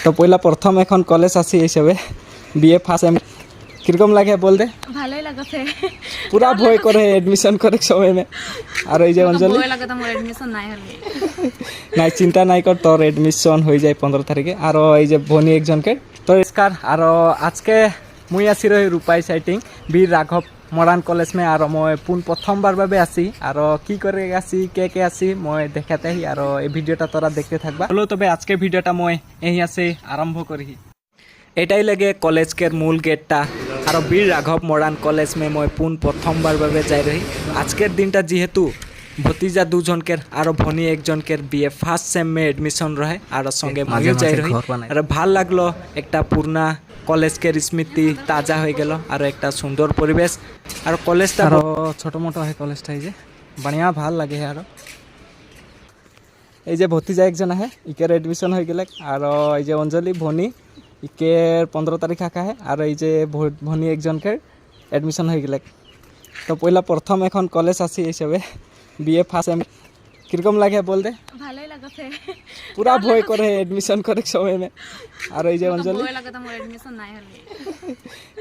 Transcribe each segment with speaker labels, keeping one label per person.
Speaker 1: তো পয়লা প্রথম এখন কলেজ আসি হিসেবে বিএ ফার্স্ট সেম কিরকম লাগে বল দে।
Speaker 2: ভালোই লাগছে,
Speaker 1: পুরা ভয় করে এডমিশন করে সময় মে। আর এই যে অঞ্জলি
Speaker 2: ভয় লাগে তো মোর এডমিশন নাই হলে
Speaker 1: নাই চিন্তা নাই কর, তোর এডমিশন হয়ে যায় 15 তারিখে। আর এই যে ভনি একজনকে তোর স্কার। আর আজকে মুই আসি রহি রূপাই সাইটিং বীর রাঘব মডার্ন কলেজ মে। আর মই পুন প্রথমবার ভাবে আসি। আর কি করে আসি কে আসি মই দেখাতে হি। আর এই ভিডিওটা তোরা দেখতে থাকবা। হলো তবে আজকে ভিডিওটা মই এই আসে আরম্ভ করি। এটাই লাগে কলেজকের মূল গেটটা। আর বীর রাঘব মডার্ন কলেজ মে মই পুন প্রথমবার ভাবে যাই রহি। আজকের দিনটা যেহেতু ভতিজা দুজনকের আর ভনি একজনকের বিএ ফার্স্ট সেম মে এডমিশন রহে। আর সঙ্গে মাঝেও যাই রহি। আর ভাল লাগলো, একটা পুরনা কলেজকের স্মৃতি তাজা হয়ে গেল। আর একটা সুন্দর পরিবেশ। আর কলেজটা আরো ছোট মোটো হয় কলেজটা, এই যে বানিয়া ভাল লাগে। আর এই যে ভতিজা একজন আহে, ইকের এডমিশন হয়ে গেলে। আর এই যে অঞ্জলি ভনি ইকের 15 তারিখ আঁকা হে। আর এই যে ভনি একজনকে এডমিশন হয়ে গেলে। তো পয়লা প্রথম এখন কলেজ আসি হিসেবে বিএ ফার্স্ট সেম কিরকম লাগে বল দে।
Speaker 2: ভালোই লাগছে,
Speaker 1: পুরা ভয় করে এডমিশন করে সময় মে। আর এই যে অঞ্জলি
Speaker 2: ভয় লাগে তো মোর এডমিশন নাই হলে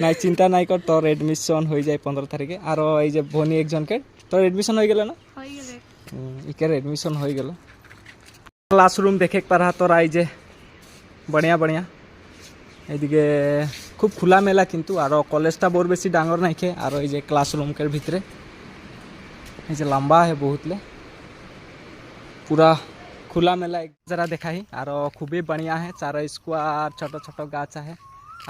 Speaker 1: নাই চিন্তা নাই কর, তোর এডমিশন হয়ে যায় 15 তারিখে। আর এই যে ভনি একজনকে তোর এডমিশন হয়ে গেল না,
Speaker 2: হয়ে গেলে
Speaker 1: ইকের এডমিশন হয়ে গেল। ক্লাসরুম দেখে পারা তোরা, এই যে বড়িয়া বড়িয়া এইদিকে খুব খোলা মেলা কিন্তু। আর কলেজটা বড় বেশি ডাঙর নাইকে। আর এই যে ক্লাসরুমকের ভিতরে এই যে লম্বা হে বহুতলে, পুরা খোলা মেলা এক যারা দেখাই। আর খুবই বড়িয়া হে, চার স্কোয়ার ছোট ছোট গাছ আহে।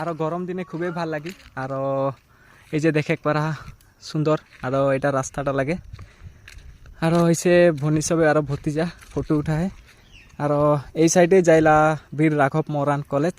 Speaker 1: আর গরম দিনে খুবই ভাল লাগে। আর এই যে দেখে পারা সুন্দর। আর এটা রাস্তাটা লাগে। আর হয়েছে ভনি সবে আর ভতিজা ফটো উঠায়। আর এই সাইডে যাইলা বীর রাঘব মডার্ন কলেজ।